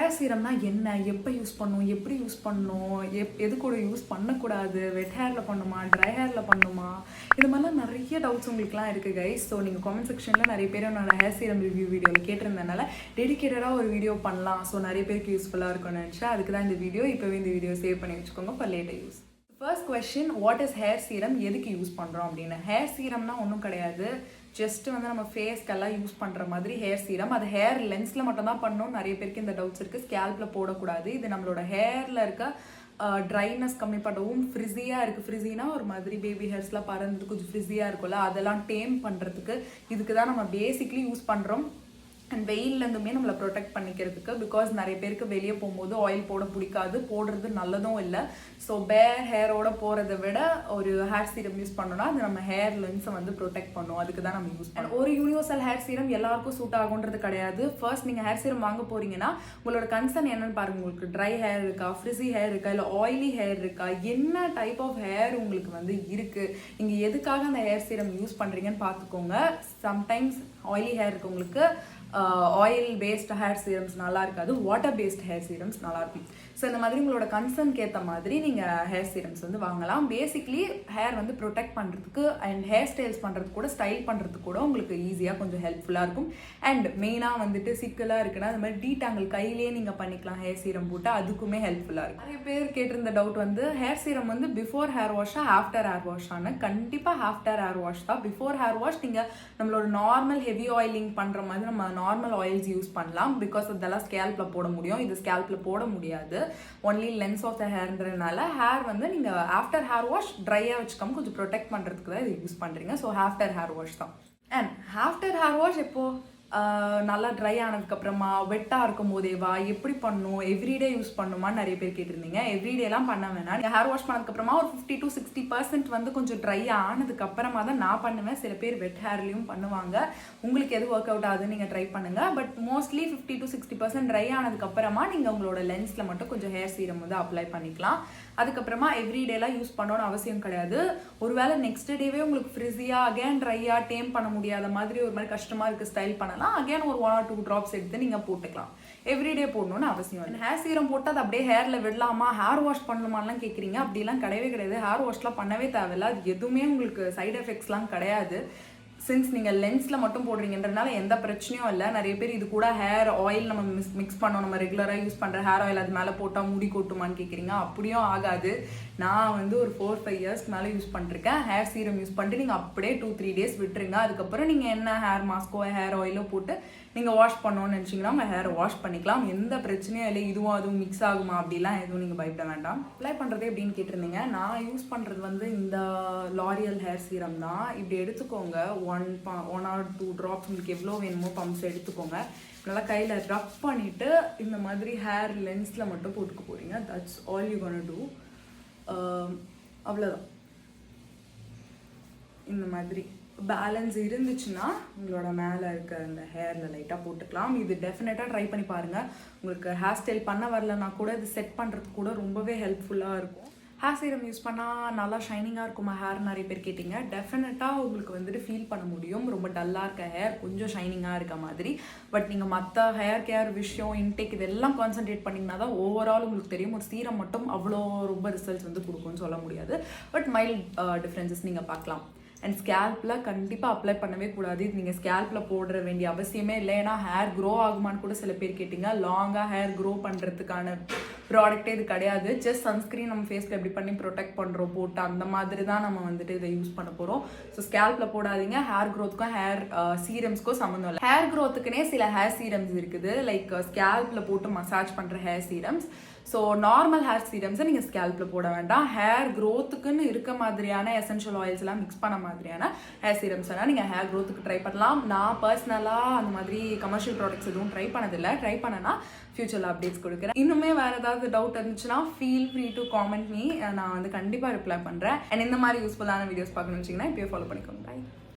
Hair சீரம்னா என்ன, எப்போ use பண்ணணும், எப்படி யூஸ் பண்ணணும், எது கூட யூஸ் பண்ணக்கூடாது, வெட் ஹேரில் பண்ணுமா, ட்ரை ஹேரில் பண்ணுமா, இது மாதிரிலாம் நிறைய டவுட்ஸ் உங்களுக்குலாம் இருக்குது கைஸ். ஸோ நீங்கள் காமெண்ட் செக்ஷனில் நிறைய பேர் என்னோட ஹேர் சீரம் ரிவ்யூ வீடியோவில் கேட்டிருந்தனால டெடிக்கேட்டடாக ஒரு வீடியோ பண்ணலாம். ஸோ நிறைய பேருக்கு யூஸ்ஃபுல்லாக இருக்கும்னு நினச்சா அதுக்கு தான் இந்த வீடியோ. இப்போவே இந்த வீடியோ சேவ் பண்ணி வச்சுக்கோங்க for later use. First question, what is hair serum, எதுக்கு யூஸ் பண்ணுறோம் அப்படின்னு. ஹேர் சீரம்னா ஒன்றும் கிடையாது, ஜஸ்ட் வந்து நம்ம ஃபேஸ்க்கெல்லாம் யூஸ் பண்ணுற மாதிரி ஹேர் சீரம். அது ஹேர் லென்ஸில் மட்டும் தான் பண்ணணும். நிறைய பேருக்கு இந்த டவுட்ஸ் இருக்குது. ஸ்கேல்பில் போடக்கூடாது. இது நம்மளோட ஹேரில் இருக்க ட்ரைனஸ் கம்மி பண்ணவும், ஃப்ரிஸியாக இருக்குது. ஃப்ரிஸினா ஒரு மாதிரி பேபி ஹேர்ஸ்லாம் பறந்து கொஞ்சம் ஃப்ரிஸியாக இருக்கும்ல, அதெல்லாம் டேம் பண்ணுறதுக்கு இதுக்கு தான் நம்ம பேசிக்லி யூஸ் பண்ணுறோம். அண்ட் வெயிலேருந்துமே நம்மளை ப்ரொடெக்ட் பண்ணிக்கிறதுக்கு. பிகாஸ் நிறைய பேருக்கு வெளியே போகும்போது ஆயில் போட பிடிக்காது, போடுறது நல்லதும் இல்லை. ஸோ பேர் ஹேரோட போகிறத விட ஒரு ஹேர் சீரம் யூஸ் பண்ணோன்னா அது நம்ம ஹேர் லென்ஸை வந்து ப்ரொடெக்ட் பண்ணும். அதுக்கு தான் நம்ம யூஸ் பண்ணோம். ஒரு யூனிவர்சல் ஹேர் சீரம் எல்லாருக்கும் சூட் ஆகுன்றது கிடையாது. ஃபர்ஸ்ட் நீங்கள் ஹேர் சீரம் வாங்க போகிறீங்கன்னா உங்களோட கன்சர்ன் என்னன்னு பாருங்கள். உங்களுக்கு ட்ரை ஹேர் இருக்கா, ஃப்ரிஸி ஹேர் இருக்கா, இல்லை ஆயிலி ஹேர் இருக்கா, என்ன டைப் ஆஃப் ஹேர் உங்களுக்கு வந்து இருக்குது, நீங்கள் எதுக்காக அந்த ஹேர் சீரம் யூஸ் பண்ணுறீங்கன்னு பார்த்துக்கோங்க. சம்டைம்ஸ் ஆயிலி ஹேர் இருக்கவங்களுக்கு ஆயில் பேஸ்ட் ஹேர் சீரம்ஸ் நல்லா இருக்காது, வாட்டர் பேஸ்ட் ஹேர் சீரம்ஸ் நல்லாயிருக்கும். ஸோ இந்த மாதிரி உங்களோட கன்சர்னுக்கு ஏற்ற மாதிரி நீங்கள் ஹேர் சீரம்ஸ் வந்து வாங்கலாம். பேசிக்லி ஹேர் வந்து ப்ரொடெக்ட் பண்ணுறதுக்கு அண்ட் ஹேர் ஸ்டைல்ஸ் பண்ணுறதுக்கு கூட, ஸ்டைல் பண்ணுறதுக்கு கூட உங்களுக்கு ஈஸியாக கொஞ்சம் ஹெல்ப்ஃபுல்லாக இருக்கும். அண்ட் மெயினாக வந்துட்டு சிக்கலாக இருக்குன்னா அது மாதிரி டீடாங்கிள் கையிலேயே நீங்கள் பண்ணிக்கலாம் ஹேர் சீரம் போட்டு, அதுக்குமே ஹெல்ப்ஃபுல்லாக இருக்கும். நிறைய பேர் கேட்டிருந்த டவுட் வந்து ஹேர் சீரம் வந்து பிஃபோர் ஹேர் வாஷா ஆஃப்டர் ஹேர் வாஷான்னு. கண்டிப்பாக ஆஃப்டர் ஹேர் வாஷ் தான். பிஃபோர் ஹேர் வாஷ் நீங்கள் நம்மளோட நார்மல் ஹெவி ஆயிலிங் பண்ணுற மாதிரி நம்ம நார்மல் ஆயில்ஸ் யூஸ் பண்ணலாம். பிகாஸ் அதெல்லாம் ஸ்கேல்பில் போட முடியும், இது ஸ்கேல்பில் போட முடியாது. ஒன்லி லென்ஸ் ஆஃப் த ஹேர்ன்றதுனால ஹேர் வந்து நீங்கள் ஆஃப்டர் ஹேர் வாஷ் ட்ரையாக வச்சுக்காம கொஞ்சம் ப்ரொடெக்ட் பண்ணுறதுக்கு தான் இது யூஸ் பண்ணுறீங்க. ஸோ ஆஃப்டர் ஹேர் வாஷ் தான். அண்ட் ஆஃப்டர் ஹேர் வாஷ் எப்போது நல்லா ட்ரை ஆனதுக்கப்புறமா வெட்டாக இருக்கும் போதேவா, எப்படி பண்ணணும், எவ்ரிடே யூஸ் பண்ணுமான்னு நிறைய பேர் கேட்டிருந்தீங்க. எவ்ரிடேலாம் பண்ண வேணாம். நீங்கள் ஹேர் வாஷ் பண்ணதுக்கப்புறமா ஒரு 50 to 60% வந்து கொஞ்சம் ட்ரை ஆனதுக்கப்புறமா தான் நான் பண்ணுவேன். சில பேர் வெட் ஹேர்லேயும் பண்ணுவாங்க. உங்களுக்கு எது ஒர்க் அவுட் ஆகுதுன்னு நீங்கள் ட்ரை பண்ணுங்கள். பட் மோஸ்ட்லி 50 to 60% ட்ரை ஆனதுக்கப்புறமா நீங்கள் உங்களோட லென்ஸில் மட்டும் கொஞ்சம் ஹேர் சீரம் வந்து அப்ளை பண்ணிக்கலாம். அதுக்கப்புறமா எவ்ரிடேலாம் யூஸ் பண்ணணும்னு அவசியம் கிடையாது. ஒருவேளை நெக்ஸ்ட் டேவே உங்களுக்கு ஃப்ரிஸியாக அகேன் ட்ரையாக டேம் பண்ண முடியாத மாதிரி ஒரு மாதிரி கஷ்டமாக இருக்குது ஸ்டைல் பண்ணலாம், அகேன் ஒரு 1 or 2 drops எடுத்து நீங்கள் போட்டுக்கலாம். எவ்ரிடே போடணும்னு அவசியம் இல்லை. ஹேர் சீரம் போட்டு அது அப்படியே ஹேரில் விடலாமா, ஹேர் வாஷ் பண்ணலாமான்லாம் கேட்குறீங்க. அப்படிலாம் கிடையவே கிடையாது. ஹேர் வாஷ்லாம் பண்ணவே தேவையில்லை. அது எதுவுமே உங்களுக்கு சைட் எஃபெக்ட்ஸ்லாம் கிடையாது. சின்ஸ் நீங்கள் லென்ஸில் மட்டும் போடுறீங்கன்றதுனால எந்த பிரச்சனையும் இல்லை. நிறைய பேர் இது கூட ஹேர் ஆயில் நம்ம மிக்ஸ் பண்ணோம், நம்ம ரெகுலராக யூஸ் பண்ணுற ஹேர் ஆயில் அது மேலே போட்டால் முடி கொட்டுமான்னு கேட்குறீங்க. அப்படியும் ஆகாது. நான் வந்து ஒரு 4-5 years மேலே யூஸ் பண்ணிருக்கேன். ஹேர் சீரம் யூஸ் பண்ணிட்டு நீங்கள் அப்படியே 2-3 days விட்டுருங்க. அதுக்கப்புறம் நீங்கள் என்ன ஹேர் மாஸ்க்கோ ஹேர் ஆயிலோ போட்டு நீங்கள் வாஷ் பண்ணணும்னு நினச்சிங்கன்னா உங்கள் ஹேரை வாஷ் பண்ணிக்கலாம். எந்த பிரச்சனையும் இல்லை. இதுவும் அதுவும் மிக்ஸ் ஆகுமா அப்படிலாம் எதுவும் நீங்கள் பயப்பட வேண்டாம். அப்ளை பண்ணுறது எப்படின்னு கேட்டிருந்தீங்க. நான் யூஸ் பண்ணுறது வந்து இந்த லாரியல் ஹேர் சீரம் தான். இப்படி எடுத்துக்கோங்க. 1 or 2 drops உங்களுக்கு எவ்வளோ வேணுமோ பம்ப்ஸ் எடுத்துக்கோங்க. நல்லா கையில் ரப் பண்ணிவிட்டு இந்த மாதிரி ஹேர் லென்ஸில் மட்டும் போட்டுக்க போகிறீங்க. That's all you gonna do. அவ்வளோதான். இந்த மாதிரி பேலன்ஸ் இருந்துச்சுன்னா உங்களோட மேலே இருக்க அந்த ஹேரில் லைட்டாக போட்டுக்கலாம். இது டெஃபினட்டாக ட்ரை பண்ணி பாருங்கள். உங்களுக்கு ஹேர் ஸ்டைல் பண்ண வரலன்னா கூட இது செட் பண்ணுறதுக்கு கூட ரொம்பவே ஹெல்ப்ஃபுல்லாக இருக்கும். ஹேர் சீரம் யூஸ் பண்ணால் நல்லா ஷைனிங்காக இருக்குமா ஹேர் நிறைய பேர் கேட்டிங்க. டெஃபினட்டாக உங்களுக்கு வந்துட்டு ஃபீல் பண்ண முடியும். ரொம்ப டல்லாக இருக்க ஹேர் கொஞ்சம் ஷைனிங்காக இருக்க மாதிரி. பட் நீங்கள் மற்ற ஹேர் கேர் விஷயம், இன்டேக் இதெல்லாம் கான்சன்ட்ரேட் பண்ணிங்கன்னா தான் ஓவரால் உங்களுக்கு தெரியும். ஒரு சீரம் மட்டும் அவ்வளோ ரொம்ப ரிசல்ட்ஸ் வந்து கொடுக்கும்னு சொல்ல முடியாது. பட் மைல்ட் டிஃப்ரென்சஸ் நீங்கள் பார்க்கலாம். அண்ட் ஸ்கேல்பில் கண்டிப்பாக அப்ளை பண்ணவே கூடாது. இது நீங்கள் ஸ்கேல்பில் போட வேண்டிய அவசியமே இல்லை. ஏன்னா ஹேர் க்ரோ ஆகுமான்னு கூட சில பேர் கேட்டிங்க. லாங்காக ஹேர் க்ரோ பண்ணுறதுக்கான ப்ராடக்டே இது கிடையாது. ஜஸ்ட் சன்ஸ்க்ரீன் நம்ம ஃபேஸில் எப்படி பண்ணி ப்ரொடெக்ட் பண்ணுறோம் போட்டு அந்த மாதிரி தான் நம்ம வந்துட்டு இதை யூஸ் பண்ண போகிறோம். ஸோ ஸ்கேல்பில் போடாதீங்க. ஹேர் க்ரோத்துக்கும் ஹேர் சீரம்ஸ்க்கும் சம்மந்தம் இல்லை. ஹேர் க்ரோத்துக்குனே சில ஹேர் சீரம்ஸ் இருக்குது. லைக் ஸ்கேல்பில் போட்டு மசாஜ் பண்ணுற hair serums. So normal hair சீரம்ஸை நீங்கள் ஸ்கேல்பில் போட வேண்டாம். ஹேர் க்ரோத்துக்குன்னு இருக்க மாதிரியான எசென்ஷியல் ஆயில்ஸ் எல்லாம் மிக்ஸ் பண்ண மாதிரியான ஹேர் சீரம்ஸ் எல்லாம் நீங்கள் ஹேர் க்ரோத்துக்கு ட்ரை பண்ணலாம். நான் பர்சனலாக அந்த மாதிரி கமர்ஷியல் ப்ராடக்ட்ஸ் எதுவும் ட்ரை பண்ணதில்லை. ட்ரை பண்ணனா ஃபியூச்சரில் அப்டேட்ஸ் கொடுக்குறேன். இன்னுமே வேறு ஏதாவது டவுட் இருந்துச்சுன்னா feel free to comment me. நான் வந்து கண்டிப்பாக ரிப்ளை பண்ணுறேன். அண்ட் இந்த மாதிரி யூஸ்ஃபுல்லான வீடியோஸ் பார்க்கணும்னு வச்சிங்கன்னா இப்போயே ஃபாலோ பண்ணிக்கோங்க. பாய்.